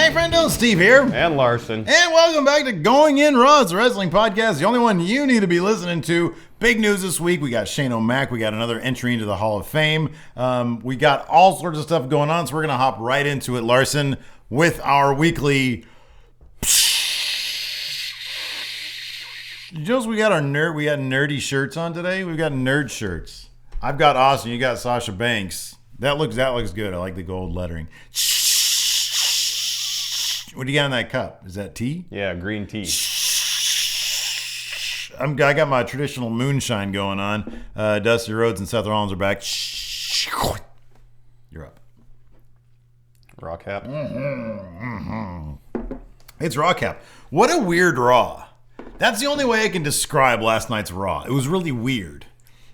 Hey, friendo, Steve here. And Larson. And welcome back to Going In Raw. It's a wrestling podcast, the only one you need to be listening to. Big news this week. We got Shane O'Mac. We got another entry into the Hall of Fame. We got all sorts of stuff going on, so we're going to hop right into it, Larson, with our weekly... Just we got nerdy shirts on today. We've got nerd shirts. I've got Austin. You got Sasha Banks. That looks good. I like the gold lettering. What do you got in that cup? Is that tea? Yeah, green tea. I got my traditional moonshine going on. Dusty Rhodes and Seth Rollins are back. You're up. Raw cap. It's Raw cap. What a weird Raw. That's the only way I can describe last night's Raw. It was really weird.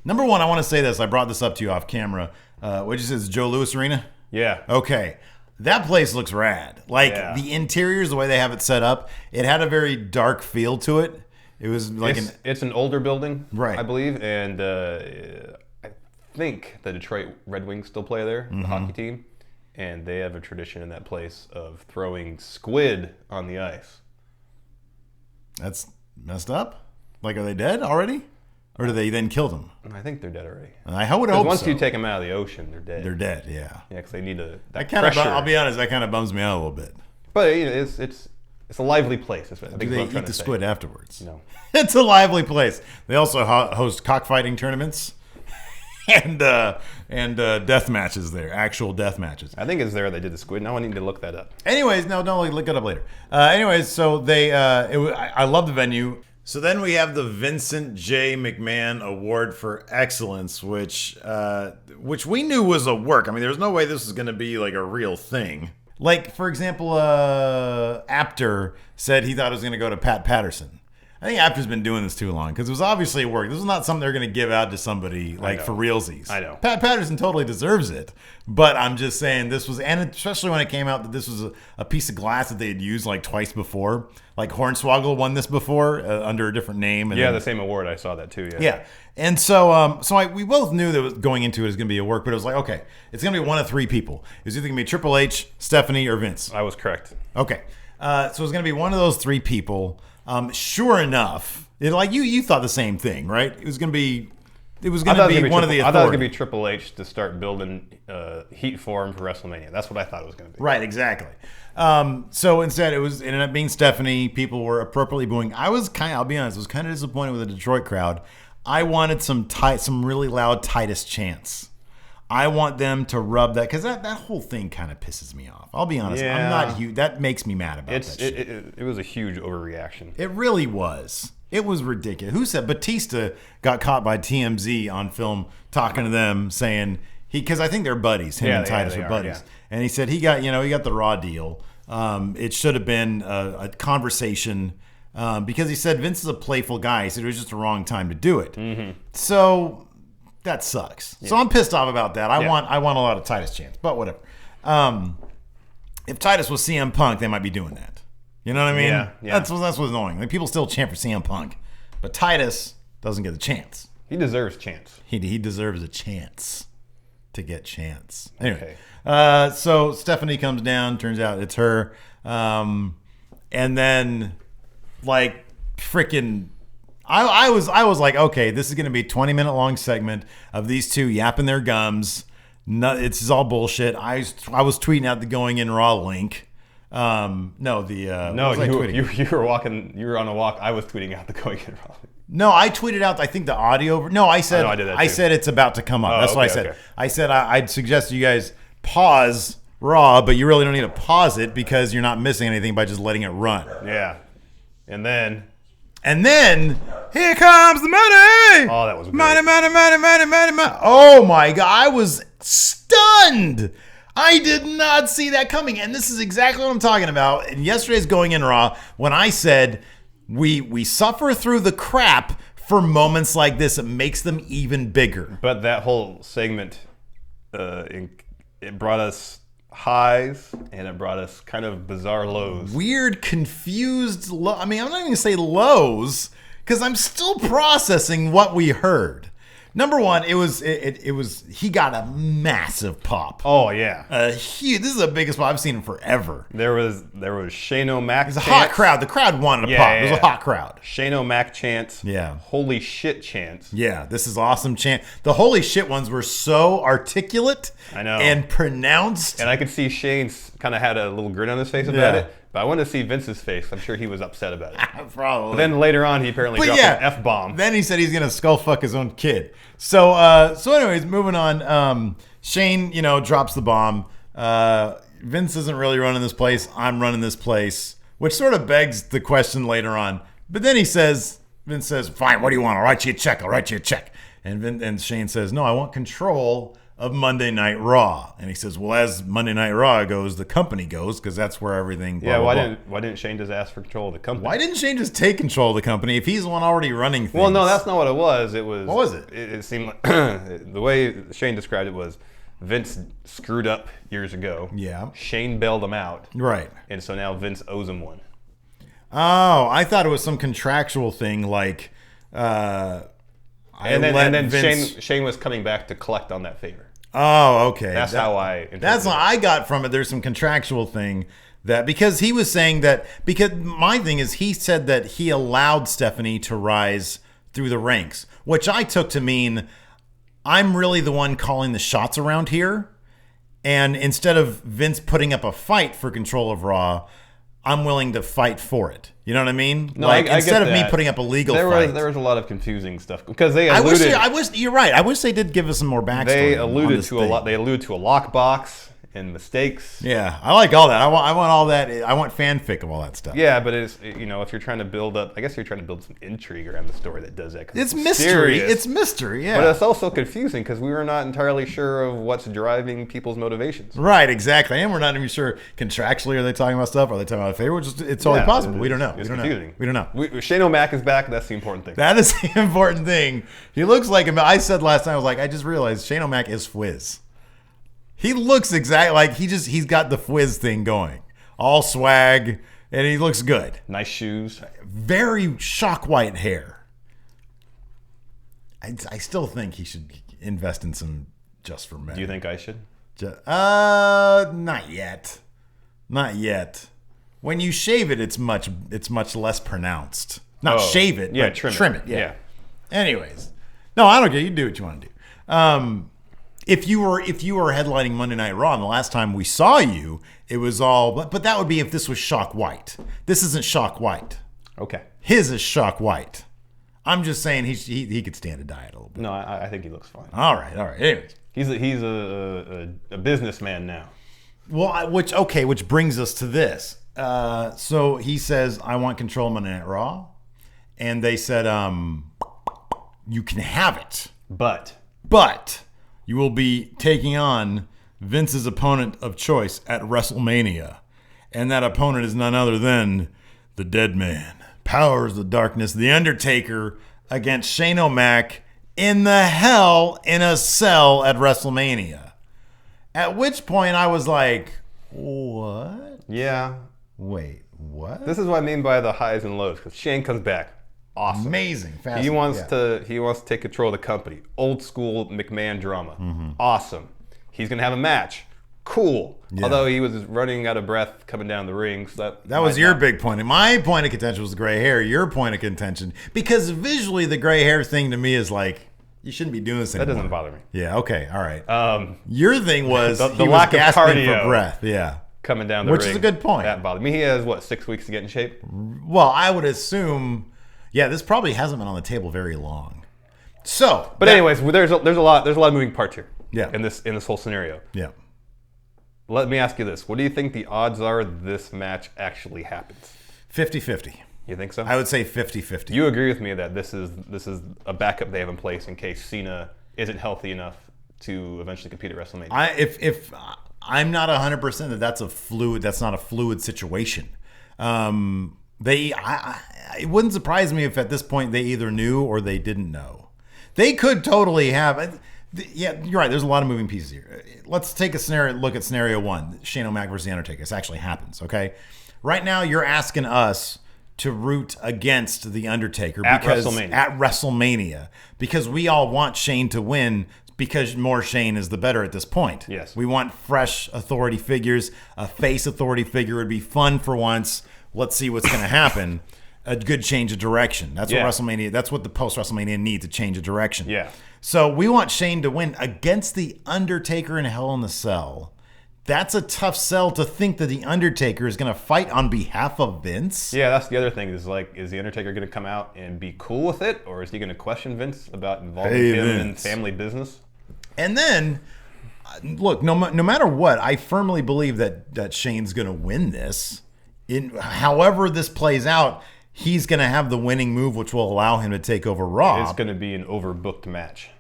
Number one, I want to say this. I brought this up to you off camera. What'd you say? It's Joe Louis Arena? Yeah. Okay. That place looks rad. The interiors, the way they have it set up, it had a very dark feel to it. It was like it's an older building, right? I believe, and I think the Detroit Red Wings still play there, the hockey team, and they have a tradition in that place of throwing squid on the ice. That's messed up. Like, are they dead already? Or do they then kill them? I think they're dead already. I would hope once so. you take them out of the ocean, they're dead. They're dead, yeah. Yeah, because they need pressure. I'll be honest, that kind of bums me out a little bit. But it's a lively place. Do they eat the squid afterwards? No. It's a lively place. They also host cockfighting tournaments and death matches there, actual death matches. I think it's there they did the squid. Now I need to look that up. Anyways, no, don't look it up later. So they, I love the venue. So then we have the Vincent J. McMahon Award for Excellence, which we knew was a work. I mean, there's no way this is going to be like a real thing. Like, for example, Apter said he thought it was going to go to Pat Patterson. I think Apter's been doing this too long because it was obviously a work. This is not something they're going to give out to somebody like for realsies. I know. Pat Patterson totally deserves it, but I'm just saying this was, and especially when it came out that this was a piece of glass that they had used like twice before. Like Hornswoggle won this before under a different name. And the same award. I saw that too. Yeah. Yeah. And so, we both knew that going into it was going to be a work, but it was like, okay, it's going to be one of three people. It's either going to be Triple H, Stephanie, or Vince. I was correct. Okay. So it's going to be one of those three people. Sure enough, you thought the same thing, right? It was going to be one of the authority. I thought it was going to be Triple H to start building heat for him for WrestleMania. That's what I thought it was going to be. Right, exactly. So instead, it ended up being Stephanie. People were appropriately booing. I'll be honest, I was kind of disappointed with the Detroit crowd. I wanted some really loud Titus chants. I want them to rub that, because that whole thing kind of pisses me off. I'll be honest. Yeah. I'm not huge. That makes me mad about that shit. It was a huge overreaction. It really was. It was ridiculous. Who said Batista got caught by TMZ on film talking to them, saying because I think they're buddies. Him and Titus are buddies. Yeah. And he said he got the raw deal. It should have been a conversation because he said Vince is a playful guy. He said it was just the wrong time to do it. Mm-hmm. So that sucks. Yeah. So I'm pissed off about that. I want a lot of Titus chants, but whatever. If Titus was CM Punk, they might be doing that. You know what I mean? Yeah. That's what's annoying. Like, people still chant for CM Punk, but Titus doesn't get a chance. He deserves chance. He deserves a chance to get chance. Anyway, so Stephanie comes down. Turns out it's her. And then, like, freaking, I was like, okay, this is going to be a 20-minute long segment of these two yapping their gums. No, it's all bullshit. I was tweeting out the Going In Raw link. You were walking. You were on a walk. I was tweeting out the Going In Raw. No, I tweeted out. I think the audio. No, I said. I said it's about to come up. That's what I said. Okay. I said I'd suggest you guys pause Raw, but you really don't need to pause it because you're not missing anything by just letting it run. Yeah, and then here comes the money. Oh, that was great. Money. Oh my God, I was stunned. I did not see that coming, and this is exactly what I'm talking about. In yesterday's Going In Raw, when I said we suffer through the crap for moments like this, it makes them even bigger. But that whole segment, it brought us highs and it brought us kind of bizarre lows. Weird, confused. I mean, I'm not even gonna say lows because I'm still processing what we heard. Number one, it was he got a massive pop. Oh yeah, huge. This is the biggest pop I've seen in forever. There was Shane O'Mac. It was a hot crowd. The crowd wanted a pop. It was a hot crowd. Shane O'Mac chants. Yeah. Holy shit chants. Yeah, this is awesome chant. The holy shit ones were so articulate. I know. And pronounced. And I could see Shane's kind of had a little grin on his face about it. But I wanted to see Vince's face. I'm sure he was upset about it. Probably. But then later on, he apparently dropped an F-bomb. Then he said he's going to skull fuck his own kid. So anyways, moving on. Shane, drops the bomb. Vince isn't really running this place. I'm running this place, which sort of begs the question later on. But then Vince says, fine, what do you want? I'll write you a check. And Shane says, no, I want control of Monday Night Raw. And he says, well, as Monday Night Raw goes, the company goes, because that's where everything... Why didn't Shane just ask for control of the company? Why didn't Shane just take control of the company if he's the one already running things? Well, no, that's not what it was. What was it? It seemed like... the way Shane described it was Vince screwed up years ago. Yeah. Shane bailed him out. Right. And so now Vince owes him one. Oh, I thought it was some contractual thing like... And then Shane was coming back to collect on that favor. Oh, okay. That's how I interpreted That's what I got from it. There's some contractual thing that because he was saying that because my thing is he said that he allowed Stephanie to rise through the ranks, which I took to mean I'm really the one calling the shots around here. And instead of Vince putting up a fight for control of Raw, I'm willing to fight for it. You know what I mean? No, I instead of get me that. putting up a legal fight. There was a lot of confusing stuff because they alluded. I wish you're right. I wish they did give us some more backstory. They alluded to a lot. They alluded to a lockbox and mistakes. Yeah, I like all that. I want all that. I want fanfic of all that stuff. Yeah, but it's if you're trying to build up, I guess you're trying to build some intrigue around the story that does that. It's mystery. It's mystery. Yeah, but it's also confusing because we were not entirely sure of what's driving people's motivations. Right. Exactly. And we're not even sure contractually are they talking about stuff? Are they talking about a favor? Which is, it's totally possible. We don't know. It's confusing. We don't know. Shane O'Mac is back. That's the important thing. That is the important thing. He looks like him. I said last time I was like, I just realized Shane O'Mac is Fwiz. He looks exactly like he's got the Fwiz thing going. All swag, and he looks good. Nice shoes. Very shock white hair. I still think he should invest in some Just for Men. Do you think I should? Not yet. Not yet. When you shave it, it's much less pronounced. Not shave it, but trim it. Yeah. Anyways. No, I don't care. You do what you want to do. If you were headlining Monday Night Raw, and the last time we saw you, it was all. But that would be if this was Shock White. This isn't Shock White. Okay. His is Shock White. I'm just saying he could stand to diet a little bit. No, I think he looks fine. All right. Anyways, he's a businessman now. Well, which brings us to this. So he says, "I want control of Monday Night Raw," and they said, "You can have it, but." You will be taking on Vince's opponent of choice at WrestleMania. And that opponent is none other than the Dead Man, Powers of the Darkness, the Undertaker, against Shane O'Mac in the Hell in a Cell at WrestleMania. At which point I was like, what? Yeah. Wait, what? This is what I mean by the highs and lows, because Shane comes back. Awesome. Amazing. He wants to take control of the company. Old school McMahon drama. Mm-hmm. Awesome. He's going to have a match. Cool. Yeah. Although he was running out of breath coming down the ring. So that was your big point. My point of contention was the gray hair. Your point of contention. Because visually the gray hair thing to me is like, you shouldn't be doing this anymore. That doesn't bother me. Yeah, okay. All right. Your thing was the he lack was of gasping cardio for breath. Yeah. Coming down the ring. Which is a good point. That bothered me. He has, 6 weeks to get in shape? Well, I would assume... Yeah, this probably hasn't been on the table very long. So, but anyways, there's a lot of moving parts here. Yeah. In this whole scenario. Yeah. Let me ask you this: what do you think the odds are this match actually happens? 50-50. You think so? I would say 50-50. You agree with me that this is a backup they have in place in case Cena isn't healthy enough to eventually compete at WrestleMania. If I'm not 100% that's not a fluid situation. It wouldn't surprise me if at this point they either knew or they didn't know. They could totally have. Yeah, you're right. There's a lot of moving pieces here. Let's take a look at scenario one. Shane O'Mac versus The Undertaker. This actually happens, okay? Right now, you're asking us to root against the Undertaker at WrestleMania because we all want Shane to win because more Shane is the better at this point. Yes. We want fresh authority figures. A face authority figure would be fun for once. Let's see what's going to happen. A good change of direction. That's what WrestleMania. That's what the post-WrestleMania needs, a change of direction. Yeah. So we want Shane to win against the Undertaker in Hell in the Cell. That's a tough sell to think that the Undertaker is going to fight on behalf of Vince. Yeah, that's the other thing. Is the Undertaker going to come out and be cool with it, or is he going to question Vince about involving him in family business? And then, look, no matter what, I firmly believe that Shane's going to win this. However this plays out, he's going to have the winning move, which will allow him to take over Raw. It's going to be an overbooked match.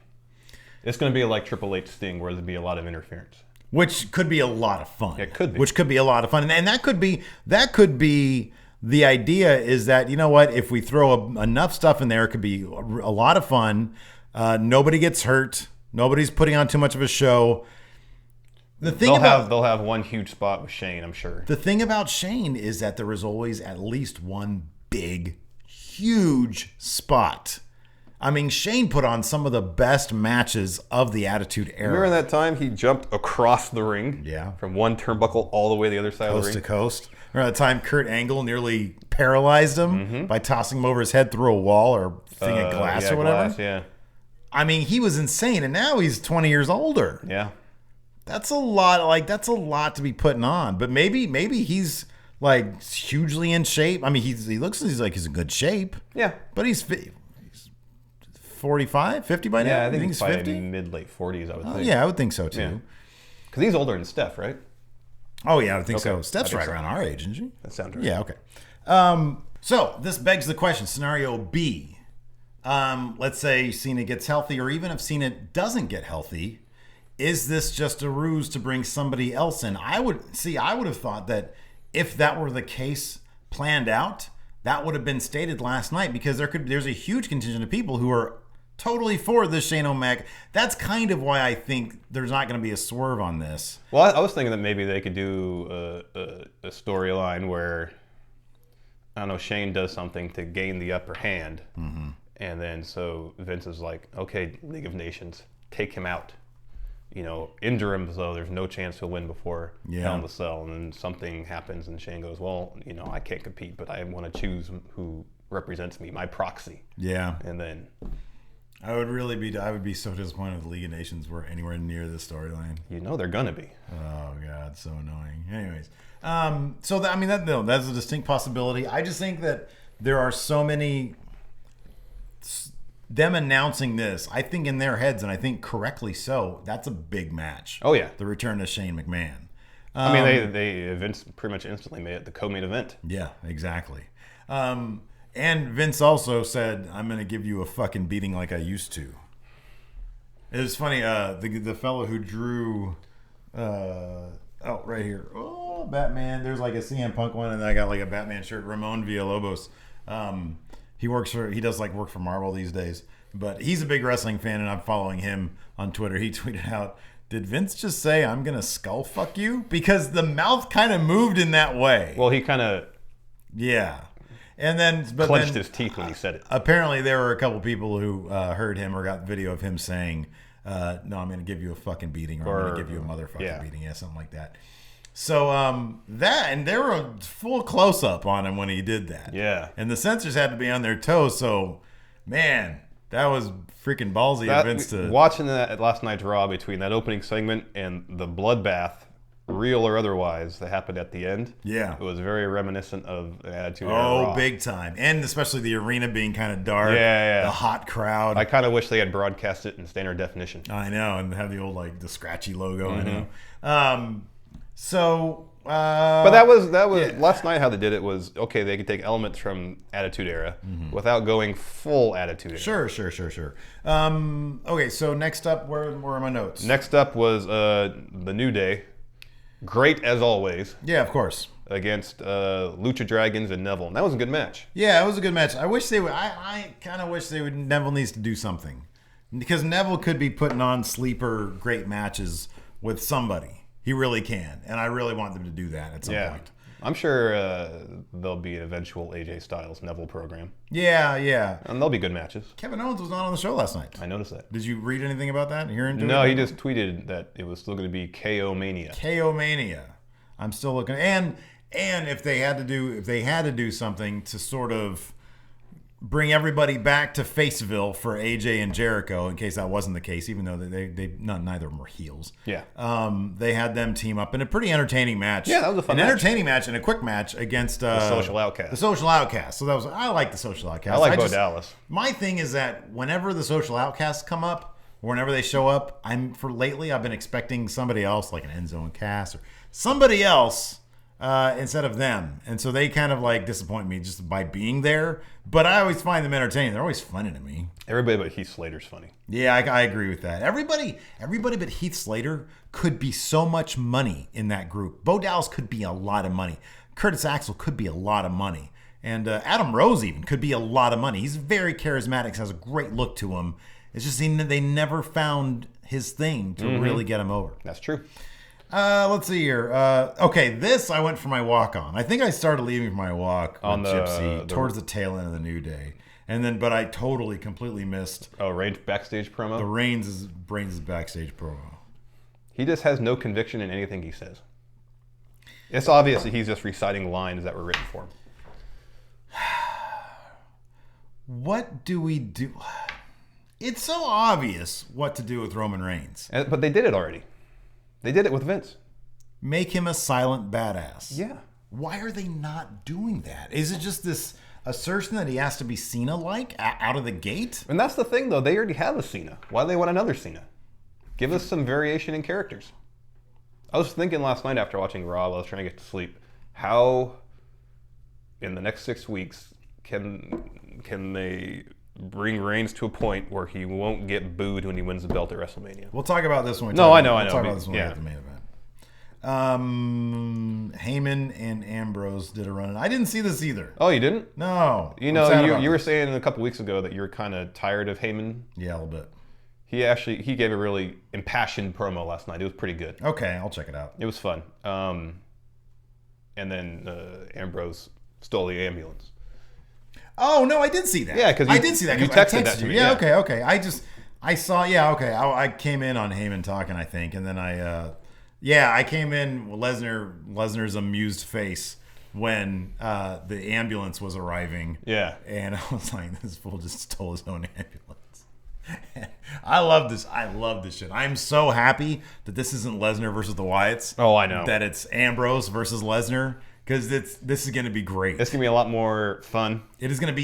It's going to be like Triple H Sting, where there'll be a lot of interference. Which could be a lot of fun. It could be. Which could be a lot of fun. And that could be the idea is that, you know what, if we throw enough stuff in there, it could be a lot of fun. Nobody gets hurt. Nobody's putting on too much of a show. They'll have one huge spot with Shane, I'm sure. The thing about Shane is that there is always at least one big, huge spot. I mean, Shane put on some of the best matches of the Attitude Era. Remember that time he jumped across the ring? Yeah. From one turnbuckle all the way to the other side of the ring? Coast to coast. Remember that time Kurt Angle nearly paralyzed him by tossing him over his head through a wall or thing of glass or whatever? Glass, yeah. I mean, he was insane, and now he's 20 years older. Yeah. That's a lot to be putting on. But maybe he's like hugely in shape. I mean, he looks like he's in good shape. Yeah. But he's 45, 50 by now? Yeah, I think he's 50? Mid-late 40s, I would think. Yeah, I would think so, too. Because he's older than Steph, right? Oh, yeah, I would think so. Steph's right around our age, isn't she? That sounds right. Yeah, okay. So, this begs the question, scenario B. Let's say Cena gets healthy, or even if Cena doesn't get healthy, is this just a ruse to bring somebody else in? I would have thought that if that were the case planned out, that would have been stated last night, because there's a huge contingent of people who are totally for the Shane O'Mac. That's kind of why I think there's not going to be a swerve on this. Well, I was thinking that maybe they could do a storyline where, I don't know, Shane does something to gain the upper hand. Mm-hmm. And then so Vince is like, okay, League of Nations, take him out. You know, injure him so there's no chance he'll win before Hell in the Cell. And then something happens and Shane goes, well, you know, I can't compete, but I want to choose who represents me, my proxy. Yeah. And then I would be so disappointed if the League of Nations were anywhere near this storyline. You know they're gonna be. Oh God, so annoying. Anyways, that's a distinct possibility. I just think that there are so many. Them announcing this, I think in their heads, and I think correctly so, that's a big match. Oh yeah, the return of Shane McMahon. I mean, they Vince pretty much instantly made it the co-main event. Yeah, exactly. And Vince also said, "I'm going to give you a fucking beating like I used to." It was funny. The fellow who drew, right here, Batman. There's like a CM Punk one, and then I got like a Batman shirt. Ramon Villalobos. He does like work for Marvel these days, but he's a big wrestling fan, and I'm following him on Twitter. He tweeted out, "Did Vince just say I'm gonna skull fuck you?" Because the mouth kind of moved in that way. Well, he kind of and then clenched his teeth when he said it. Apparently, there were a couple people who heard him or got video of him saying, "No, I'm going to give you a fucking beating," or "I'm going to give you a motherfucking beating," something like that. So and there were a full close up on him when he did that. Yeah, and the censors had to be on their toes. So, man, that was freaking ballsy of Vince to watching that last night's Raw between that opening segment and the bloodbath, real or otherwise, that happened at the end. Yeah, it was very reminiscent of the Attitude Era Raw. Big time, and especially the arena being kind of dark. Yeah, the hot crowd. I kind of wish they had broadcast it in standard definition. I know, and have the old the scratchy logo. Mm-hmm. I know. But that was last night. How they did it was okay. They could take elements from Attitude Era without going full Attitude Era. Sure. Okay, so next up, where are my notes? Next up was the New Day, great as always. Yeah, of course. Against Lucha Dragons and Neville. And that was a good match. Yeah, it was a good match. I wish they would. I kind of wish they would. Neville needs to do something, because Neville could be putting on sleeper great matches with somebody. He really can, and I really want them to do that at some point. I'm sure there'll be an eventual AJ Styles Neville program. Yeah. And there'll be good matches. Kevin Owens was not on the show last night. I noticed that. Did you read anything about that? No, he just tweeted that it was still going to be KO Mania. KO Mania. I'm still looking, and if they had to do something to sort of bring everybody back to Faceville for AJ and Jericho, in case that wasn't the case, even though neither of them were heels. Yeah. They had them team up in a pretty entertaining match. Yeah, that was a fun match. Entertaining match and a quick match against the Social Outcast. The Social Outcast. So I like the Social Outcast. I like Bo Dallas. My thing is that whenever the Social Outcasts come up, or whenever they show up, I've been expecting somebody else, like an Enzo and Cass or somebody else instead of them. And so they kind of like disappoint me just by being there. But I always find them entertaining. They're always funny to me. Everybody but Heath Slater's funny. Yeah, I agree with that. Everybody but Heath Slater could be so much money in that group. Bo Dallas could be a lot of money. Curtis Axel could be a lot of money. And Adam Rose even could be a lot of money. He's very charismatic, has a great look to him. It's just they never found his thing to really get him over. That's true. Let's see here. Okay, this I went for my walk on. I think I started leaving for my walk on Gypsy towards the tail end of the New Day, but I completely missed. Oh, Reigns backstage promo. The Reigns' backstage promo. He just has no conviction in anything he says. It's obvious that he's just reciting lines that were written for him. What do we do? It's so obvious what to do with Roman Reigns. But they did it already. They did it with Vince. Make him a silent badass. Yeah. Why are they not doing that? Is it just this assertion that he has to be Cena-like out of the gate? And that's the thing, though. They already have a Cena. Why do they want another Cena? Give us some variation in characters. I was thinking last night after watching Raw, I was trying to get to sleep, how in the next 6 weeks can they bring Reigns to a point where he won't get booed when he wins the belt at WrestleMania? We'll talk about this one. I know. We'll talk about this when we get to the main event. Heyman and Ambrose did a run. I didn't see this either. Oh, you didn't? No. You were saying a couple weeks ago that you were kind of tired of Heyman. Yeah, a little bit. He gave a really impassioned promo last night. It was pretty good. Okay, I'll check it out. It was fun. And then Ambrose stole the ambulance. Oh no, I did see that. Yeah, because I did see that. You texted that to me. Yeah, okay. I saw. Yeah, okay. I came in on Heyman talking, I think, and then I came in with Lesnar's amused face when the ambulance was arriving. Yeah, and I was like, this fool just stole his own ambulance. I love this. I love this shit. I'm so happy that this isn't Lesnar versus the Wyatts. Oh, I know. That it's Ambrose versus Lesnar. Because this is going to be great. It's going to be a lot more fun. This is going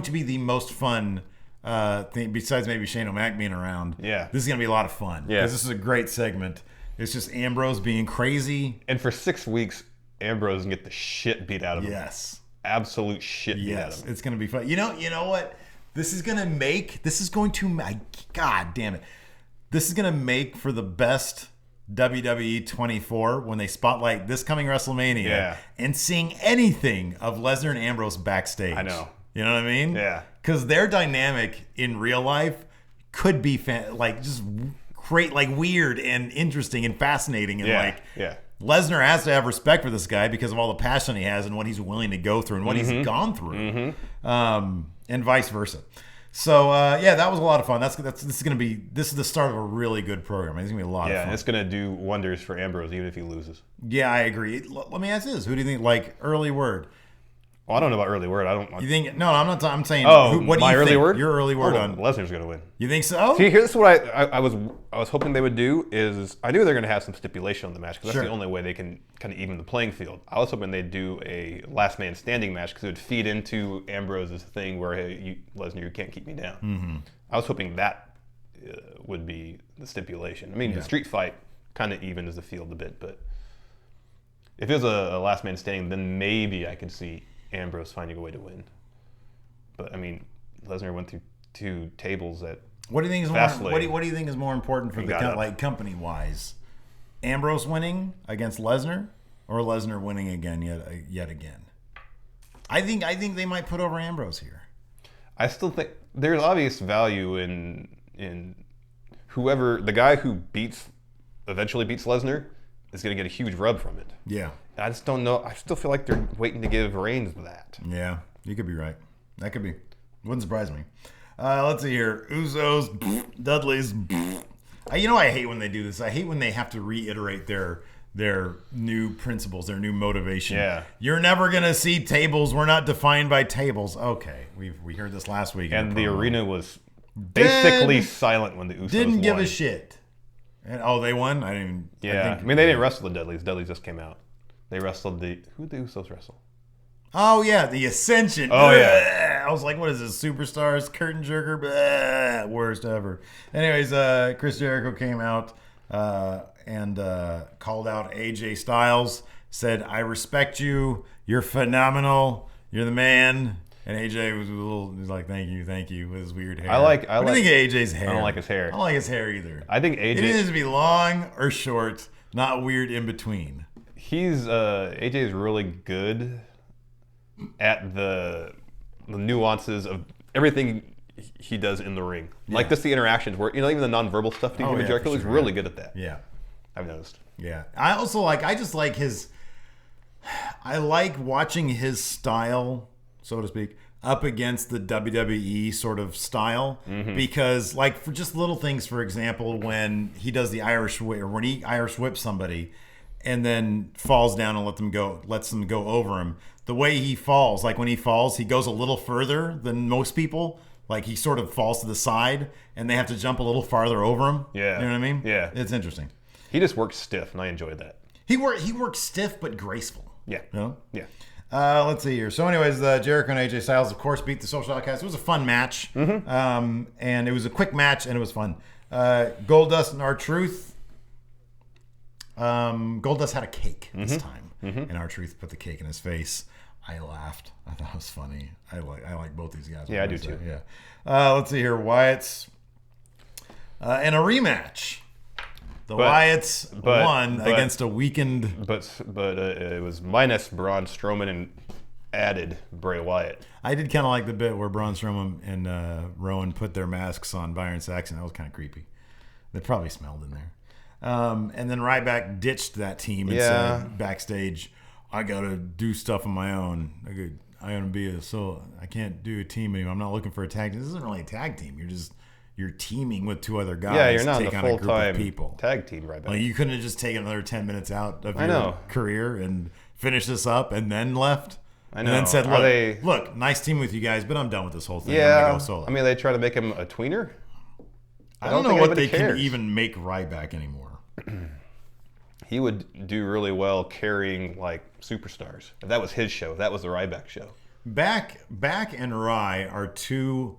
to be the most fun thing, besides maybe Shane O'Mac being around. Yeah. This is going to be a lot of fun. Yeah. Because this is a great segment. It's just Ambrose being crazy. And for 6 weeks, Ambrose can get the shit beat out of him. Yes. Absolute shit beat out of him. It's going to be fun. You know what? This is going to God damn it. This is going to make for the best WWE 24 when they spotlight this coming WrestleMania and seeing anything of Lesnar and Ambrose backstage. I know. You know what I mean? Yeah. Because their dynamic in real life could be just great, like weird and interesting and fascinating. And Lesnar has to have respect for this guy because of all the passion he has and what he's willing to go through and what he's gone through, and vice versa. So that was a lot of fun. This is the start of a really good program. It's gonna be a lot of fun. Yeah, it's gonna do wonders for Ambrose even if he loses. Yeah, I agree. Let me ask this: who do you think? Like early word? Well, I don't know about early word. I don't. You think? No, I'm not. I'm saying. What do you early think? word? Your early word on Lesnar's gonna win. You think so? See, here's what I was hoping they would do is I knew they're gonna have some stipulation on the match because that's the only way they can kind of even the playing field. I was hoping they'd do a last man standing match because it would feed into Ambrose's thing where Lesnar, you can't keep me down. Mm-hmm. I was hoping that would be the stipulation. I mean, the street fight kind of evens the field a bit, but if it was a last man standing, then maybe I could see Ambrose finding a way to win. But I mean, Lesnar went through 2 tables at What do you think is more? What do you think is more important for company wise? Ambrose winning against Lesnar, or Lesnar winning again yet again? I think they might put over Ambrose here. I still think there's obvious value in whoever the guy who eventually beats Lesnar is going to get a huge rub from it. Yeah. I just don't know. I still feel like they're waiting to give Reigns that. Yeah, you could be right. That could be. Wouldn't surprise me. Let's see here. Usos, Dudleys. I hate when they do this. I hate when they have to reiterate their new principles, their new motivation. Yeah. You're never going to see tables. We're not defined by tables. Okay. We heard this last week. And the arena was basically silent when the Usos didn't give won. a shit. And, they won? I didn't even... Yeah. I mean, they didn't wrestle the Dudleys. Dudleys just came out. They wrestled who did the Usos wrestle? Oh, yeah, the Ascension. Oh, yeah. I was like, what is this, Superstars, curtain jerker? Blah, worst ever. Anyways, Chris Jericho came out and called out AJ Styles, said, I respect you. You're phenomenal. You're the man. And AJ was he's like, thank you, with his weird hair. What do you think of AJ's hair? I don't like his hair. I don't like his hair either. I think AJ... It needs to be long or short, not weird in between. AJ is really good at the nuances of everything he does in the ring. Yeah. Like just the interactions where, even the nonverbal stuff Jericho is really good at that. Yeah. I've noticed. Yeah. I also I like watching his style, so to speak, up against the WWE sort of style, because for just little things, for example, when he does the Irish whip, or when he Irish whips somebody and then falls down and lets them go over him. The way he falls, when he falls, he goes a little further than most people. He sort of falls to the side and they have to jump a little farther over him. Yeah. You know what I mean? Yeah. It's interesting. He just works stiff and I enjoyed that. He works stiff but graceful. Yeah. You know? Yeah. Let's see here. So anyways, Jericho and AJ Styles, of course, beat the Social Outcasts. It was a fun match. And it was a quick match and it was fun. Goldust and R-Truth. Goldust had a cake this time. And R-Truth put the cake in his face. I laughed. I thought it was funny. I like both these guys. Yeah, I do too. Yeah. Let's see here. Wyatt's in a rematch. Wyatts won against a weakened. But it was minus Braun Strowman and added Bray Wyatt. I did kind of like the bit where Braun Strowman and Rowan put their masks on Byron Saxton. That was kind of creepy. They probably smelled in there. And then Ryback ditched that team and said backstage, I gotta do stuff on my own. I gotta be I can't do a team anymore. I'm not looking for a tag team. This isn't really a tag team. You're teaming with two other guys. Yeah, you're not to take a on a group of full-time people. Tag team, Ryback. You couldn't have just taken another 10 minutes out of your career and finished this up and then left. I know. And then said, look, nice team with you guys, but I'm done with this whole thing. Yeah. I'm gonna go solo. I mean, they try to make him a tweener. I don't know what they can even make Ryback anymore. He would do really well carrying superstars. If that was his show, that was the Ryback show. Back and Rye are two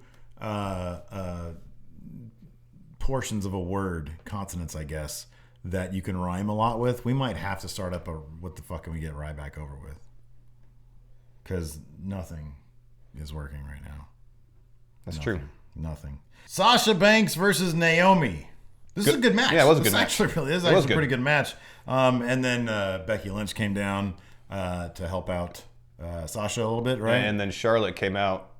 portions of a word, consonants, I guess, that you can rhyme a lot with. We might have to start up what the fuck can we get Ryback over with? Because nothing is working right now. That's true. Nothing. Sasha Banks versus Naomi. This is a good match. Yeah, it was a good match. This is actually a pretty good match. And then Becky Lynch came down to help out Sasha a little bit, right? And then Charlotte came out.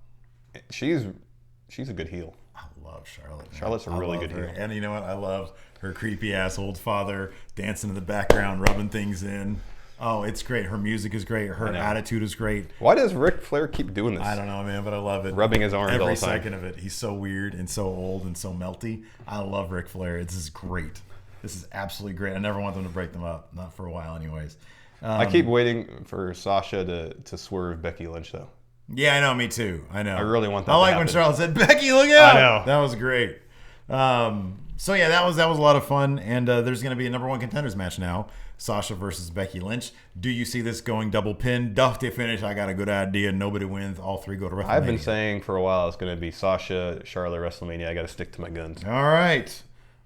She's a good heel. I love Charlotte. Charlotte's a really good heel. And you know what? I love her creepy ass old father dancing in the background, rubbing things in. Oh, it's great. Her music is great. Her attitude is great. Why does Ric Flair keep doing this? I don't know, man, but I love it. Rubbing his arms all the time. Every second of it. He's so weird and so old and so melty. I love Ric Flair. This is great. This is absolutely great. I never want them to break them up. Not for a while, anyways. I keep waiting for Sasha to swerve Becky Lynch, though. Yeah, I know. Me too. I know. I really want that I like to when Charlotte said, Becky, look out. I know. That was great. So, yeah, that was a lot of fun. And there's going to be a number one contenders match now. Sasha versus Becky Lynch. Do you see this going double pin? Dusty finish. I got a good idea. Nobody wins. All three go to WrestleMania. I've been saying for a while it's going to be Sasha, Charlotte, WrestleMania. I got to stick to my guns. All right.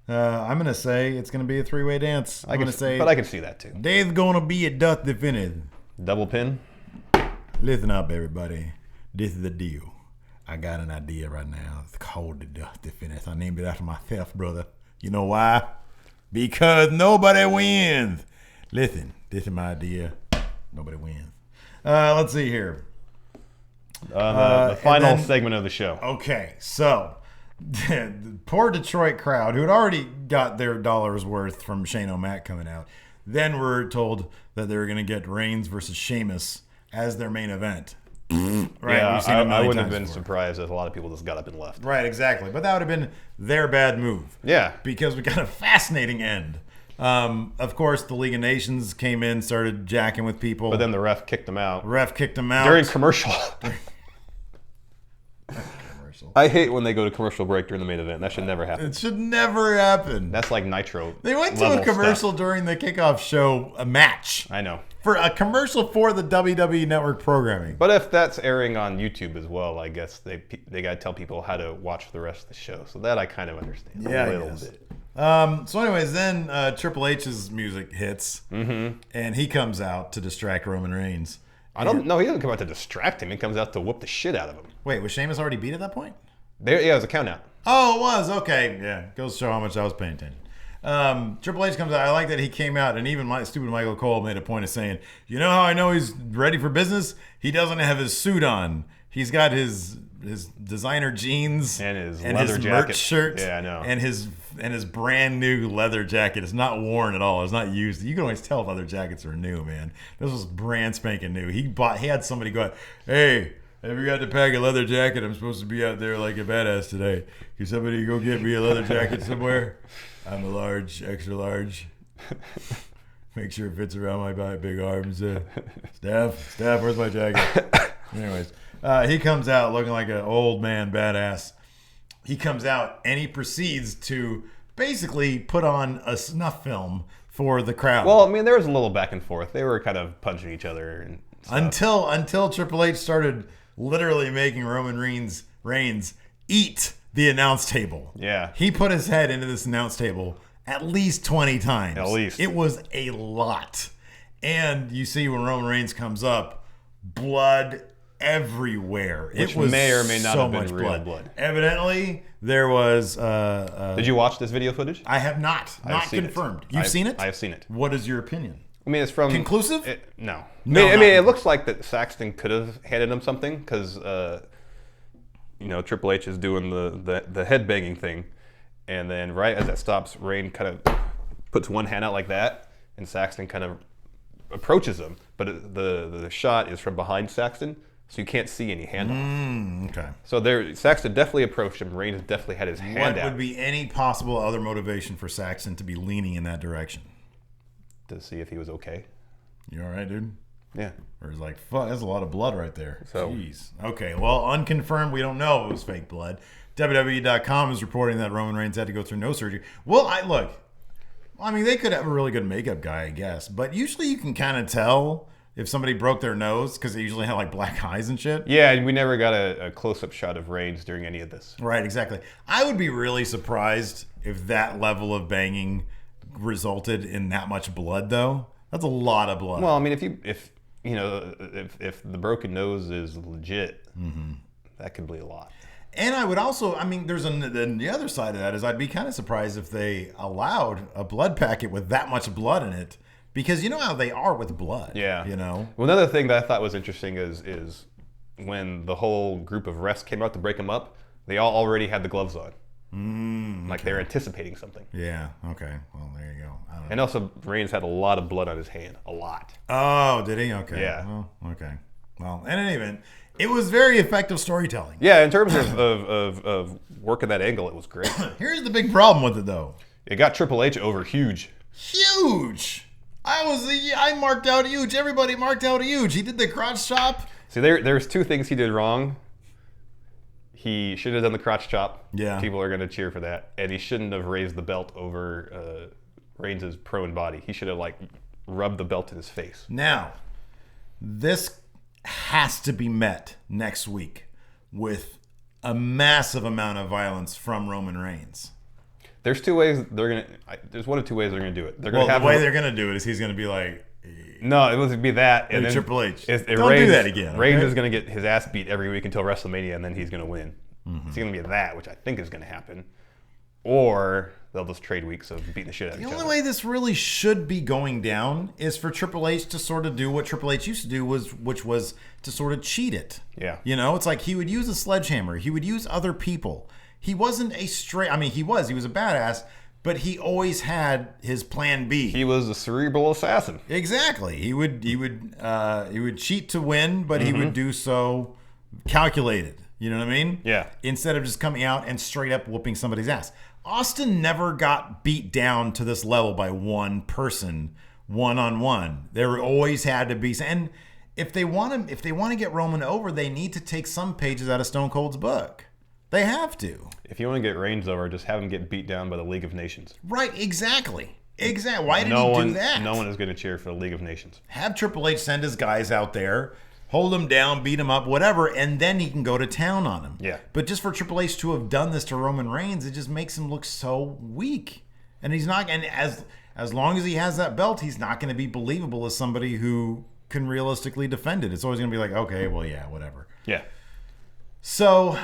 I'm going to say it's going to be a three-way dance. But I can see that too. There's going to be a Dusty finish. Double pin? Listen up, everybody. This is the deal. I got an idea right now. It's called the Dusty finish. I named it after myself, brother. You know why? Because nobody wins. Listen, this is my idea. Nobody wins. Let's see here. The final segment of the show. Okay, so the poor Detroit crowd, who had already got their dollar's worth from Shane O'Mac coming out, Then we're told that they're going to get Reigns versus Sheamus as their main event. Right? Yeah, I wouldn't have been surprised if a lot of people just got up and left. Right, exactly. But that would have been their bad move. Yeah. Because we got a fascinating end. Of course, the League of Nations came in, started jacking with people. But then the ref kicked them out. During commercial. I hate when they go to commercial break during the main event. That should never happen. It should never happen. That's like Nitro. They went to a commercial during the kickoff show, a match. I know. For a commercial for the WWE Network programming. But if that's airing on YouTube as well, I guess they got to tell people how to watch the rest of the show. So that I kind of understand a little bit. So anyways, then Triple H's music hits, and he comes out to distract Roman Reigns. I don't know. He doesn't come out to distract him. He comes out to whoop the shit out of him. Wait, was Sheamus already beat at that point? Yeah, it was a count out. Oh, it was. Okay. Yeah. Goes to show how much I was paying attention. Triple H comes out. I like that he came out, and even my stupid Michael Cole made a point of saying, you know how I know he's ready for business? He doesn't have his suit on. He's got his designer jeans and his leather jacket. Merch shirt. Yeah, I know. And his brand new leather jacket. It's not worn at all. It's not used. You can always tell if leather jackets are new, man. This was brand spanking new. He had somebody go, hey, I forgot to pack a leather jacket. I'm supposed to be out there like a badass today. Can somebody go get me a leather jacket somewhere? I'm a large, extra large. Make sure it fits around my big arms. Staff, where's my jacket? Anyways, he comes out looking like an old man badass. He comes out and he proceeds to basically put on a snuff film for the crowd. Well, I mean, there was a little back and forth. They were kind of punching each other and stuff. Until Triple H started literally making Roman Reigns eat the announce table. Yeah. He put his head into this announce table at least 20 times. At least. It was a lot. And you see when Roman Reigns comes up, blood everywhere. Which it was may or may not so have been much real blood. Evidently, there was... Did you watch this video footage? I have not. Not confirmed. You've seen it? I have seen it. What is your opinion? I mean, it's from... Conclusive? No. No, I mean, it looks like that Saxton could have handed him something because, Triple H is doing the head banging thing. And then right as that stops, Reigns kind of puts one hand out like that, and Saxton kind of approaches him. But the shot is from behind Saxton, so you can't see any handoff. Okay. So Saxton definitely approached him. Reigns definitely had his hand out. What would be any possible other motivation for Saxton to be leaning in that direction? To see if he was okay. You all right, dude? Yeah. Or he's like, fuck, there's a lot of blood right there. So, jeez. Okay, well, unconfirmed. We don't know if it was fake blood. WWE.com is reporting that Roman Reigns had to go through nose surgery. Well, they could have a really good makeup guy, I guess. But usually you can kind of tell if somebody broke their nose because they usually have like black eyes and shit. Yeah, and we never got a close-up shot of Reigns during any of this. Right, exactly. I would be really surprised if that level of banging resulted in that much blood, though. That's a lot of blood. Well, I mean, if the broken nose is legit, that could be a lot. And I would also, there's the other side of that is I'd be kind of surprised if they allowed a blood packet with that much blood in it, because you know how they are with blood. Yeah. Well, another thing that I thought was interesting is when the whole group of refs came out to break them up, they all already had the gloves on. Like they were anticipating something. Yeah. Okay. Well, there you go. I don't know. And also, Reigns had a lot of blood on his hand. A lot. Oh, did he? Okay. Yeah. Well, okay. Well, in any event, it was very effective storytelling. Yeah, in terms of working that angle, it was great. Here's the big problem with it, though. It got Triple H over huge. Huge. I marked out huge. Everybody marked out huge. He did the crotch chop. See, there's two things he did wrong. He should have done the crotch chop. Yeah. People are going to cheer for that. And he shouldn't have raised the belt over Reigns' prone body. He should have, rubbed the belt in his face. Now, this has to be met next week with a massive amount of violence from Roman Reigns. There's two ways there's one of two ways they're going to do it. The way they're going to do it is he's going to be like... No, it would be that. And then Triple H. Don't do that again. Okay? Reigns is going to get his ass beat every week until WrestleMania, and then he's going to win. It's going to be that, which I think is going to happen. Or they'll just trade weeks of beating the shit out of each other. The only way this really should be going down is for Triple H to sort of do what Triple H used to do, which was to sort of cheat it. Yeah. It's like he would use a sledgehammer. He would use other people. He wasn't a straight... he was a badass, but he always had his plan B. He was a cerebral assassin. Exactly. He would cheat to win, but he would do so calculated. You know what I mean? Yeah. Instead of just coming out and straight up whooping somebody's ass. Austin never got beat down to this level by one person, one-on-one. There always had to be, and if they want to get Roman over, they need to take some pages out of Stone Cold's book. They have to. If you want to get Reigns over, just have him get beat down by the League of Nations. Right, exactly. Why did he do that? No one is going to cheer for the League of Nations. Have Triple H send his guys out there, hold him down, beat him up, whatever, and then he can go to town on him. Yeah. But just for Triple H to have done this to Roman Reigns, it just makes him look so weak. And he's not, and as long as he has that belt, he's not going to be believable as somebody who can realistically defend it. It's always going to be like, okay, well, yeah, whatever. Yeah. So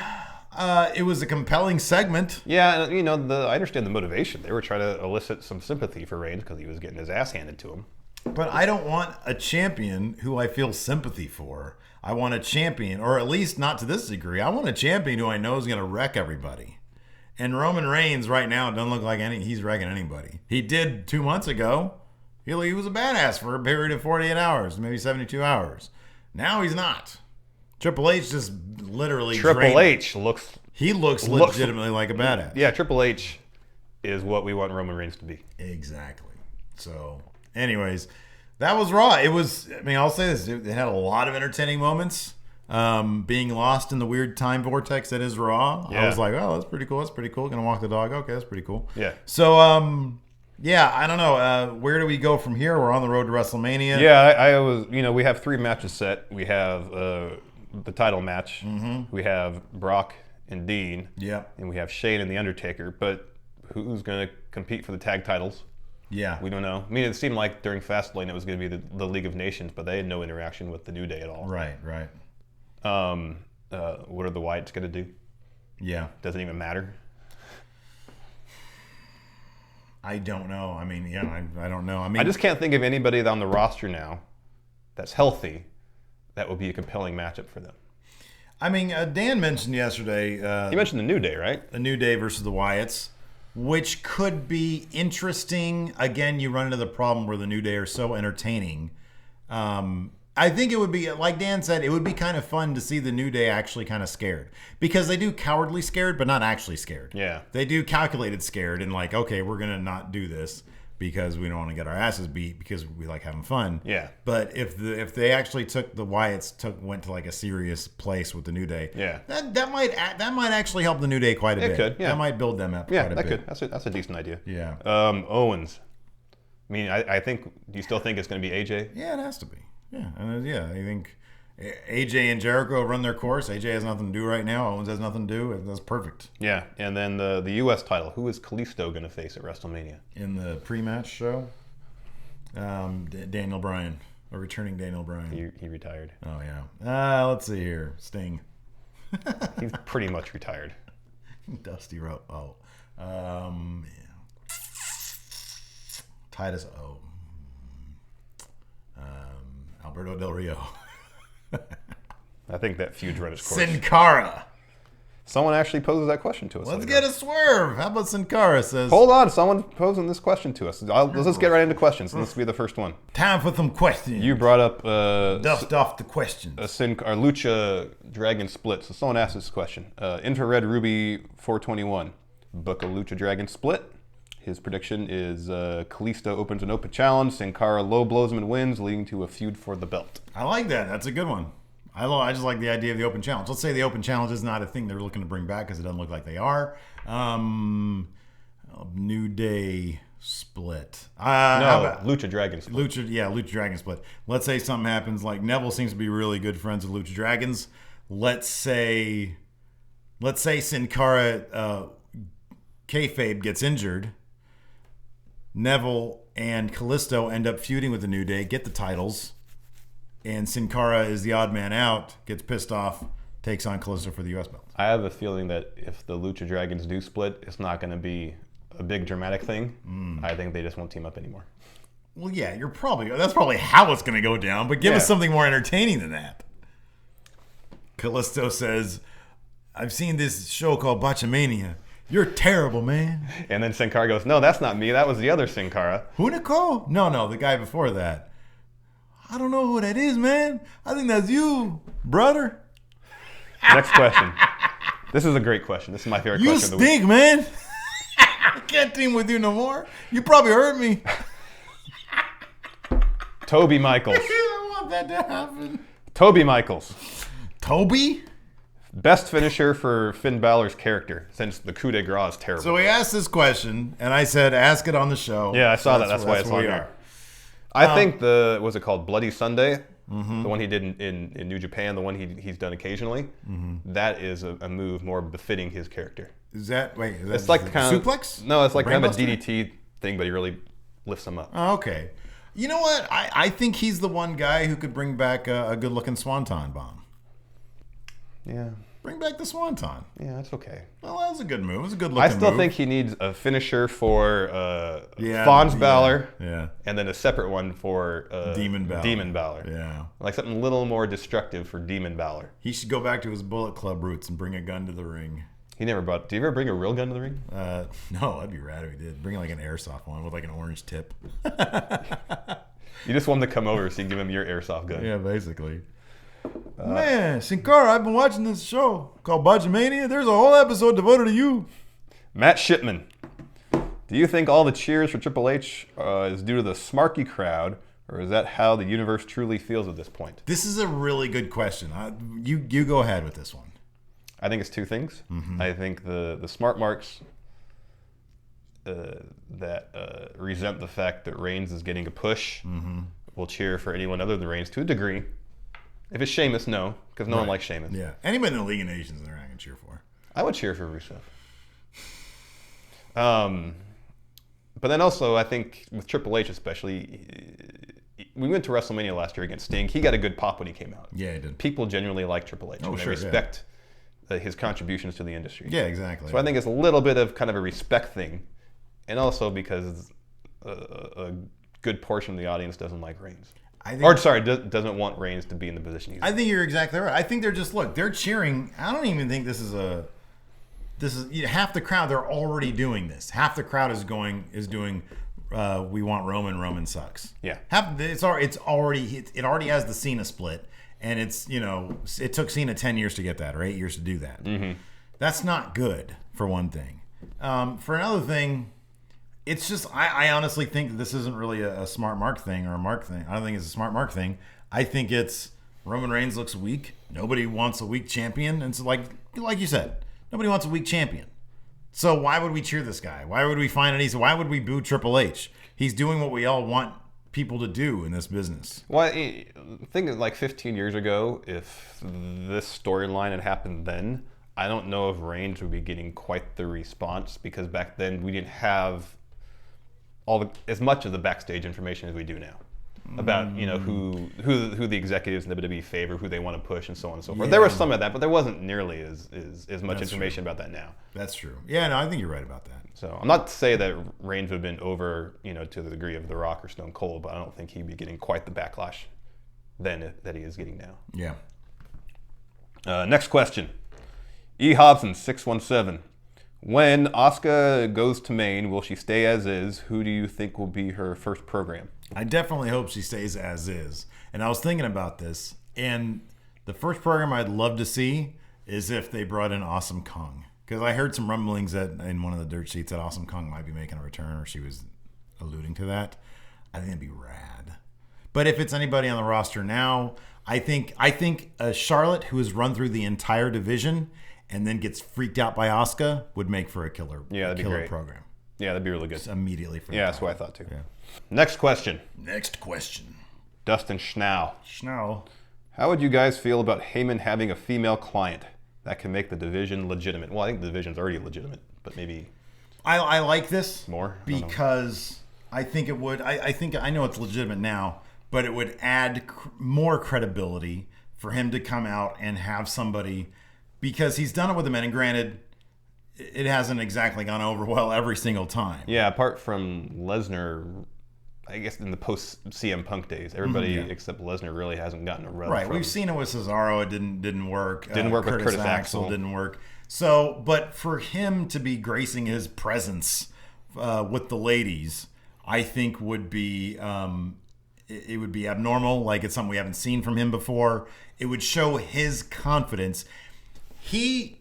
it was a compelling segment. Yeah, and I understand the motivation. They were trying to elicit some sympathy for Reigns because he was getting his ass handed to him. But I don't want a champion who I feel sympathy for. I want a champion, or at least not to this degree. I want a champion who I know is going to wreck everybody. And Roman Reigns right now doesn't look like he's wrecking anybody. He did 2 months ago. He was a badass for a period of 48 hours, maybe 72 hours. Now he's not. Triple H just literally He looks legitimately like a badass. Yeah, Triple H is what we want Roman Reigns to be. Exactly. So, anyways, that was Raw. I'll say this. It had a lot of entertaining moments. Being lost in the weird time vortex that is Raw. Yeah. I was like, oh, that's pretty cool. Gonna walk the dog. Okay, that's pretty cool. Yeah. So, yeah, I don't know. Where do we go from here? We're on the road to WrestleMania. Yeah, we have 3 matches set. We have the title match. Mm-hmm. We have Brock and Dean. Yeah. And we have Shane and The Undertaker. But who's going to compete for the tag titles? Yeah. We don't know. I mean, it seemed like during Fastlane it was going to be the League of Nations, but they had no interaction with the New Day at all. Right. What are the Wyatts going to do? Yeah. Doesn't even matter. I don't know. I mean, yeah, I don't know. I just can't think of anybody on the roster now that's healthy that would be a compelling matchup for them. I mean, Dan mentioned yesterday. He mentioned the New Day, right? The New Day versus the Wyatts, which could be interesting. Again, you run into the problem where the New Day are so entertaining. I think it would be, like Dan said, it would be kind of fun to see the New Day actually kind of scared. Because they do cowardly scared, but not actually scared. Yeah. They do calculated scared and like, okay, we're going to not do this because we don't want to get our asses beat because we like having fun. Yeah. But if they actually took the Wyatts went to like a serious place with the New Day, yeah, that might actually help the New Day quite a bit. It could, yeah. That might build them up quite a bit. Yeah, that could. That's a decent idea. Yeah. Owens. I mean, I think, do you still think it's going to be AJ? Yeah, it has to be. Yeah, and I think AJ and Jericho run their course. AJ has nothing to do right now. Owens has nothing to do. That's perfect. Yeah, and then the U.S. title. Who is Kalisto going to face at WrestleMania? In the pre-match show, Daniel Bryan, a returning Daniel Bryan. He retired. Oh yeah. Let's see here. Sting. He's pretty much retired. Dusty Rhodes. Oh, yeah. Titus O. Alberto Del Rio. I think that feud's run its course. Sin Cara. Someone actually poses that question to us. Let's get a swerve. How about Sin Cara says... Hold on. Someone's posing this question to us. Let's get right into questions. This will be the first one. Time for some questions. You brought up... Dust off the questions. Our Lucha Dragon split. So someone asked this question. Infrared Ruby 421. Book a Lucha Dragon split. His prediction is Kalisto opens an open challenge. Sin Cara low blows him and wins, leading to a feud for the belt. I like that. That's a good one. I just like the idea of the open challenge. Let's say the open challenge is not a thing they're looking to bring back because it doesn't look like they are. New Day split. Lucha Dragon split. Lucha Dragon split. Let's say something happens like Neville seems to be really good friends with Lucha Dragons. Let's say Sin Cara kayfabe gets injured. Neville and Kalisto end up feuding with the New Day, get the titles, and Sin Cara is the odd man out, gets pissed off, takes on Kalisto for the U.S. belt. I have a feeling that if the Lucha Dragons do split, it's not going to be a big dramatic thing. I think they just won't team up anymore. Well, yeah, that's probably how it's going to go down, but give us something more entertaining than that. Kalisto says, I've seen this show called Botchamania. You're terrible, man. And then Sin Cara goes, no, that's not me. That was the other Sin Cara. Who, Nicole? No, the guy before that. I don't know who that is, man. I think that's you, brother. Next question. This is a great question. This is my favorite question of the week. You stink, man. I can't team with you no more. You probably hurt me. Toby Michaels. I want that to happen. Toby Michaels. Toby? Best finisher for Finn Balor's character, since the coup de grace is terrible. So he asked this question, and I said, ask it on the show. Yeah, I saw that. That's why it's on there. I think what's it called? Bloody Sunday? Mm-hmm. The one he did in New Japan, the one he's done occasionally. Mm-hmm. That is a move more befitting his character. It's like kind of suplex? No, it's like kind of a DDT thing, but he really lifts him up. Oh, okay. You know what? I think he's the one guy who could bring back a good-looking Swanton bomb. Yeah. Bring back the Swanton. Yeah, that's okay. Well, that's a good move. It's a good looking move. I still think he needs a finisher for Fons Balor. Yeah. And then a separate one for Demon Balor. Yeah. Like something a little more destructive for Demon Balor. He should go back to his Bullet Club roots and bring a gun to the ring. He never brought... Do you ever bring a real gun to the ring? No, that'd be rad if he did. Bring like an airsoft one with like an orange tip. You just want him to come over so you give him your airsoft gun. Yeah, basically. Man, Sin Cara, I've been watching this show called Botchamania. There's a whole episode devoted to you. Matt Shipman. Do you think all the cheers for Triple H is due to the smarky crowd, or is that how the universe truly feels at this point? This is a really good question. You go ahead with this one. I think it's two things. Mm-hmm. I think the smart marks that resent the fact that Reigns is getting a push will cheer for anyone other than Reigns to a degree. If it's Sheamus, no, because no one likes Sheamus. Yeah, anybody in the League of Nations, they're not going to cheer for. I would cheer for Rusev. But then also, I think with Triple H especially, we went to WrestleMania last year against Sting. He got a good pop when he came out. Yeah, he did. People genuinely like Triple H. They respect his contributions to the industry. Yeah, exactly. So I think it's a little bit of kind of a respect thing, and also because a good portion of the audience doesn't like Reigns. Doesn't want Reigns to be in the position he's in. I think you're exactly right. I think they're cheering. I don't even think this is half the crowd. They're already doing this. Half the crowd is doing. We want Roman. Roman sucks. Yeah. It already has the Cena split, and it took Cena 10 years to get that, or 8 years to do that. Mm-hmm. That's not good for one thing. For another thing. It's just, I honestly think that this isn't really a smart Mark thing or a Mark thing. I don't think it's a smart Mark thing. I think it's Roman Reigns looks weak. Nobody wants a weak champion. And so like you said, nobody wants a weak champion. So why would we cheer this guy? Why would we find it easy? Why would we boo Triple H? He's doing what we all want people to do in this business. Well, think like 15 years ago, if this storyline had happened then, I don't know if Reigns would be getting quite the response, because back then we didn't have as much of the backstage information as we do now about who the executives in the WWE favor, who they want to push, and so on and so forth. There was some of that, but there wasn't nearly as much information about that now. That's true. Yeah, no, I think you're right about that. So I'm not to say that Reigns would have been over, to the degree of The Rock or Stone Cold, but I don't think he'd be getting quite the backlash then that he is getting now. Yeah. Next question. E. Hobson 617. When Asuka goes to Maine, will she stay as is? Who do you think will be her first program? I definitely hope she stays as is. And I was thinking about this, and the first program I'd love to see is if they brought in Awesome Kong. Because I heard some rumblings in one of the dirt sheets that Awesome Kong might be making a return, or she was alluding to that. I think it'd be rad. But if it's anybody on the roster now, I think Charlotte, who has run through the entire division and then gets freaked out by Asuka, would make for a killer program. Yeah, that'd be really good. Just immediately for that's what I thought too. Yeah. Next question. Dustin Schnau. How would you guys feel about Heyman having a female client that can make the division legitimate? Well, I think the division's already legitimate, but maybe I like this more because I think it would. I know it's legitimate now, but it would add more credibility for him to come out and have somebody. Because he's done it with the men, and granted, it hasn't exactly gone over well every single time. Yeah, apart from Lesnar, I guess in the post CM Punk days, everybody except Lesnar really hasn't gotten a run. Right, we've seen it with Cesaro. It didn't work. Didn't work with Curtis Axel. Didn't work. So, but for him to be gracing his presence with the ladies, I think would be it would be abnormal. Like it's something we haven't seen from him before. It would show his confidence. He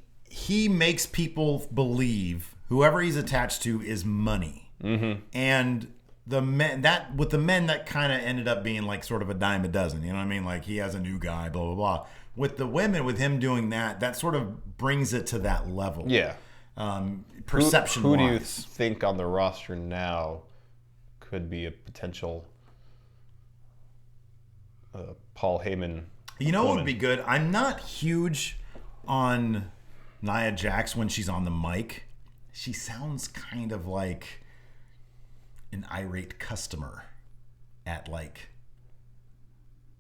makes people believe whoever he's attached to is money, and the men that kind of ended up being like sort of a dime a dozen. You know what I mean? Like he has a new guy, blah blah blah. With the women, with him doing that sort of brings it to that level. Yeah. Perception. Who do you think on the roster now could be a potential Paul Heyman? You know what would be good? I'm not huge on Nia Jax when she's on the mic. She sounds kind of like an irate customer at like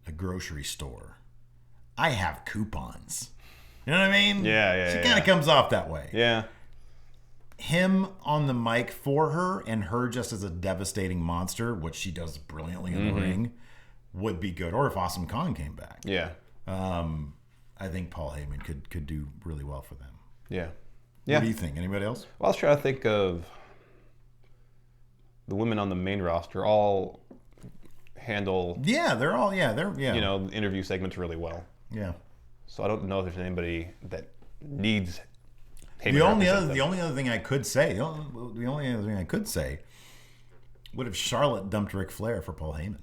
a grocery store. I have coupons. You know what I mean? Yeah. She kind of comes off that way. Yeah. Him on the mic for her and her just as a devastating monster, which she does brilliantly in the ring, would be good. Or if Awesome Kong came back. Yeah. I think Paul Heyman could do really well for them. Yeah. What do you think? Anybody else? Well, I was trying to think of the women on the main roster all handle. Yeah, they're you know, interview segments really well. Yeah. So I don't know if there's anybody that needs. The only other thing I could say, what if Charlotte dumped Ric Flair for Paul Heyman?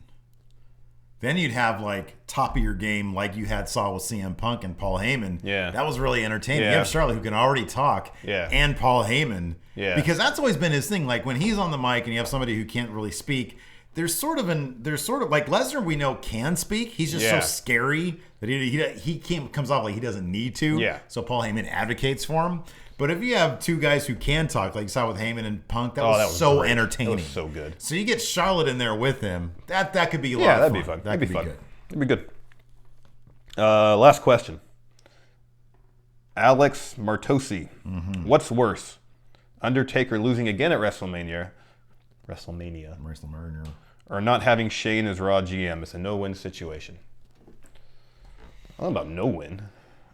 Then you'd have like top of your game, like you saw with CM Punk and Paul Heyman. Yeah, that was really entertaining. Yeah. You have Charlotte who can already talk. Yeah. And Paul Heyman. Yeah, because that's always been his thing. Like when he's on the mic and you have somebody who can't really speak. There's sort of like Lesnar we know can speak. He's just so scary that he comes off like he doesn't need to. Yeah. So Paul Heyman advocates for him. But if you have two guys who can talk, like you saw with Heyman and Punk, that was so great. Entertaining. That was so good. So you get Charlotte in there with him. That could be a lot of fun. That'd be fun. That'd be fun. Good. That'd be good. Last question. Alex Martosi. What's worse? Undertaker losing again at WrestleMania. Or not having Shane as Raw GM. It's a no-win situation. I don't know about no-win.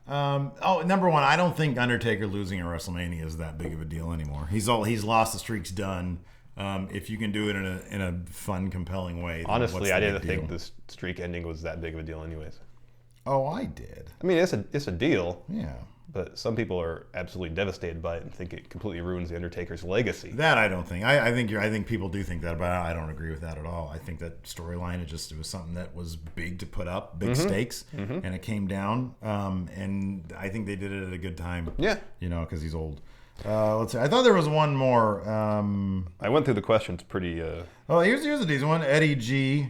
Number one, I don't think Undertaker losing at WrestleMania is that big of a deal anymore. He's lost. The streak's done. If you can do it in a fun, compelling way. Honestly, I didn't think the streak ending was that big of a deal, anyways. Oh, I did. I mean, it's a deal. Yeah. But some people are absolutely devastated by it and think it completely ruins the Undertaker's legacy. That I don't think. I think people do think that, but I don't agree with that at all. I think that storyline it was something that was big to put up, big stakes, and it came down. And I think they did it at a good time. Yeah. You know, because he's old. Let's see. I thought there was one more. I went through the questions pretty. Oh, here's a decent one. Eddie G.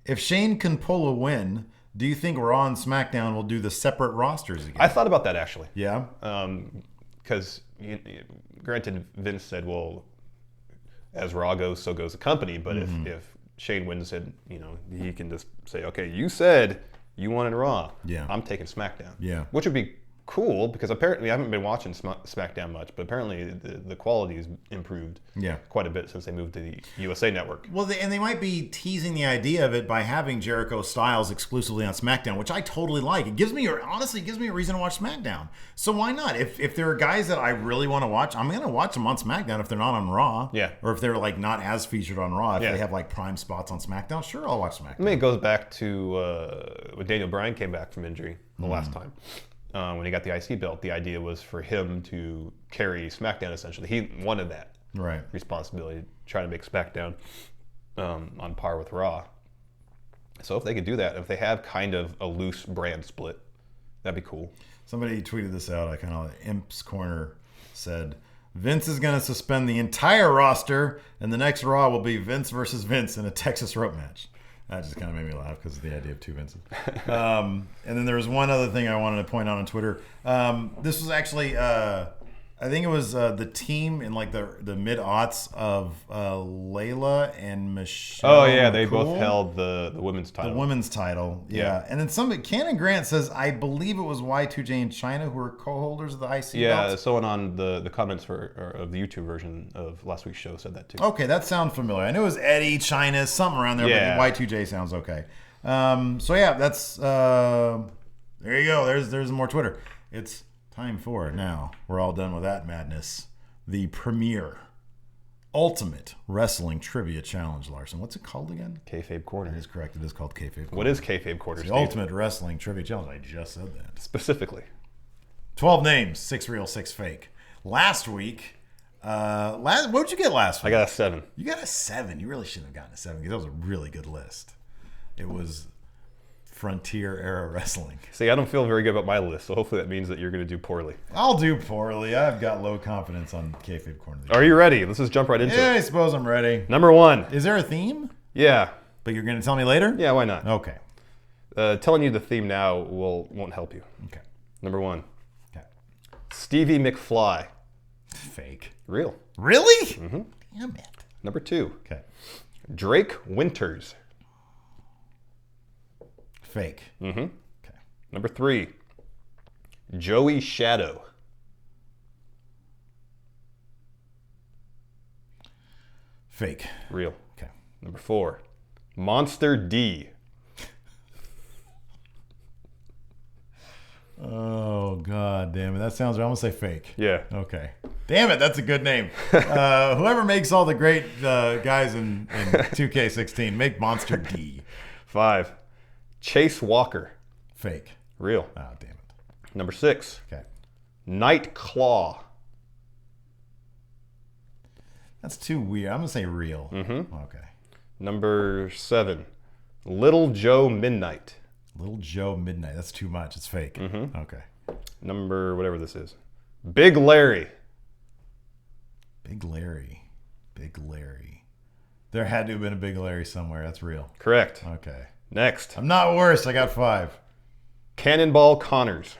If Shane can pull a win, do you think Raw and SmackDown will do the separate rosters again? I thought about that actually. Yeah. Because granted, Vince said, "Well, as Raw goes, so goes the company." But if Shane wins it, you know, he can just say, "Okay, you said you wanted Raw. Yeah. I'm taking SmackDown." Yeah. Which would be cool because apparently I haven't been watching SmackDown much, but apparently the quality has improved quite a bit since they moved to the USA Network. Well, they might be teasing the idea of it by having Jericho Styles exclusively on SmackDown, which I totally like. It gives me a reason to watch SmackDown. So why not? If there are guys that I really want to watch, I'm going to watch them on SmackDown if they're not on Raw. Yeah. Or if they're like not as featured on Raw. If they have like prime spots on SmackDown, sure, I'll watch SmackDown. I mean, it goes back to when Daniel Bryan came back from injury the last time. When he got the IC belt, the idea was for him to carry SmackDown, essentially. He wanted that responsibility, trying to make SmackDown on par with Raw. So if they could do that, if they have kind of a loose brand split, that'd be cool. Somebody tweeted this out. Imp's Corner said, Vince is going to suspend the entire roster, and the next Raw will be Vince versus Vince in a Texas rope match. That just kind of made me laugh because of the idea of two Vinces. And then there was one other thing I wanted to point out on Twitter. This was actually I think it was the team in like the mid-aughts of Layla and Michelle. Oh yeah, they McCool. both held the women's title. The women's title, yeah. And then Cannon Grant says, I believe it was Y2J and China who were co-holders of the IC belts. Yeah, someone on the comments of the YouTube version of last week's show said that too. Okay, that sounds familiar. I knew it was Eddie, China, something around there, but Y2J sounds okay. So yeah, that's there you go. There's more Twitter. It's time for now. We're all done with that madness. The premier ultimate wrestling trivia challenge, Larson. What's it called again? Kayfabe Corner. That is correct. It is called Kayfabe Corner. What is Kayfabe Corner? It's the ultimate wrestling trivia challenge. I just said that. Specifically. 12 names, 6 real, 6 fake. Last week, what did you get last week? I got a 7. You got a 7. You really shouldn't have gotten a 7 because that was a really good list. It was Frontier era wrestling. See, I don't feel very good about my list, so hopefully that means that you're going to do poorly. I'll do poorly. I've got low confidence on Kayfabe Corner. Are you ready? Let's just jump right into it. Yeah, I suppose I'm ready. Number 1. Is there a theme? Yeah. But you're going to tell me later? Yeah, why not? Okay. Telling you the theme now won't help you. Okay. Number 1. Okay. Stevie McFly. Fake. Real. Really? Mm-hmm. Damn it. Number 2. Okay. Drake Winters. Fake. Mm-hmm. Okay. Number 3. Joey Shadow. Fake. Real. Okay. Number 4. Monster D. Oh, God damn it. That sounds right. I'm going to say fake. Yeah. Okay. Damn it. That's a good name. Whoever makes all the great guys in 2K16, make Monster D. 5. Chase Walker. Fake. Real. Oh, damn it. Number 6. Okay. Night Claw. That's too weird. I'm going to say real. Mm-hmm. Okay. Number 7. Little Joe Midnight. Little Joe Midnight. That's too much. It's fake. Mm-hmm. Okay. Number whatever this is. Big Larry. Big Larry. Big Larry. There had to have been a Big Larry somewhere. That's real. Correct. Okay. Next. I'm not worse. I got 5. Cannonball Connors.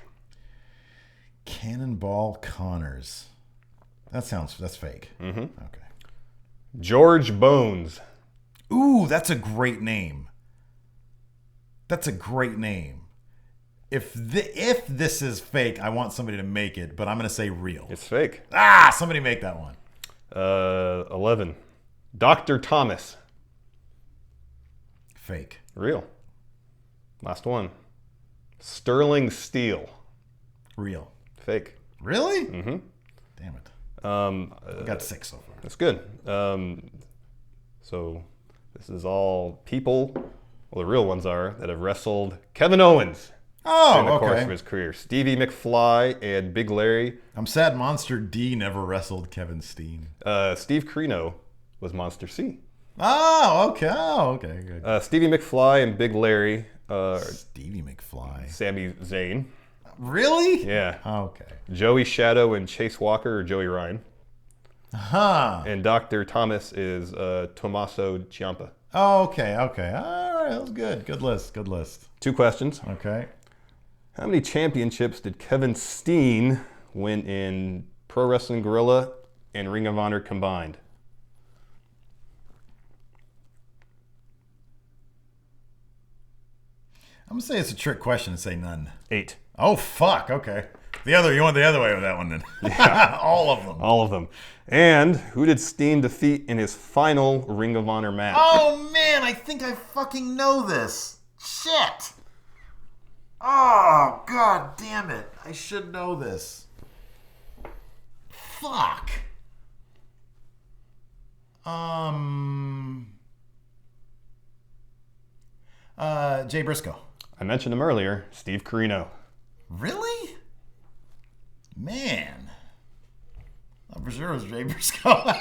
Cannonball Connors. That's fake. Mm-hmm. Okay. George Bones. Ooh, that's a great name. That's a great name. If this is fake, I want somebody to make it, but I'm going to say real. It's fake. Somebody make that one. 11. Dr. Thomas. Fake. Real. Last one. Sterling Steel. Real. Fake. Really? Mm-hmm. Damn it. I got 6 so far. That's good. So this is all people, well, the real ones are, that have wrestled Kevin Owens in the course of his career. Stevie McFly and Big Larry. I'm sad Monster D never wrestled Kevin Steen. Steve Corino was Monster C. Oh, okay. Good. Stevie McFly and Big Larry. Stevie McFly. Sami Zayn. Really? Yeah. Okay. Joey Shadow and Chase Walker, or Joey Ryan. Huh. And Dr. Thomas is Tommaso Ciampa. Oh, okay. All right, that was good. Good list. 2 questions. Okay. How many championships did Kevin Steen win in Pro Wrestling Guerrilla and Ring of Honor combined? I'm going to say it's a trick question and say none. 8. Oh, fuck. Okay. You went the other way with that one then. Yeah. All of them. All of them. And who did Steen defeat in his final Ring of Honor match? Oh, man. I think I fucking know this. Shit. Oh, God damn it. I should know this. Fuck. Jay Briscoe. I mentioned him earlier, Steve Corino. Really? Man. I'm for sure it was Jay Briscoe.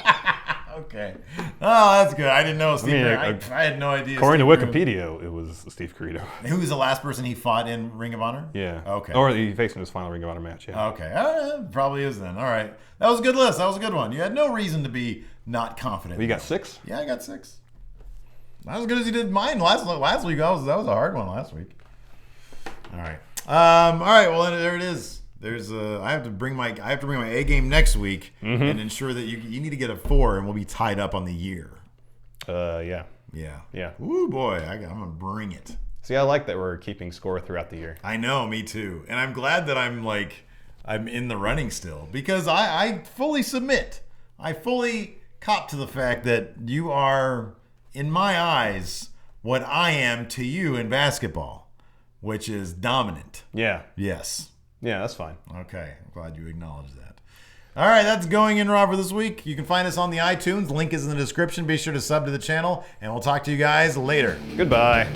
Okay. Oh, that's good. I didn't know Steve Corino. I had no idea. According Steve to Wikipedia, it was Steve Corino. Who was the last person he fought in Ring of Honor? Yeah. Okay. Or he faced in his final Ring of Honor match, yeah. Okay. Probably is then. All right. That was a good list. That was a good one. You had no reason to be not confident. You got 6? Yeah, I got 6. Not as good as you did mine last week. That was a hard one last week. All right. All right. Well, there it is. I have to bring my A game next week and ensure that you need to get a 4, and we'll be tied up on the year. Yeah. Yeah. Ooh, boy, I'm gonna bring it. See, I like that we're keeping score throughout the year. I know, me too, and I'm glad that I'm in the running still, because I fully submit. I fully cop to the fact that you are, in my eyes, what I am to you in basketball, which is dominant. Yeah. Yes. Yeah, that's fine. Okay. I'm glad you acknowledge that. All right, that's Going In Raw for this week. You can find us on the iTunes. Link is in the description. Be sure to sub to the channel, and we'll talk to you guys later. Goodbye.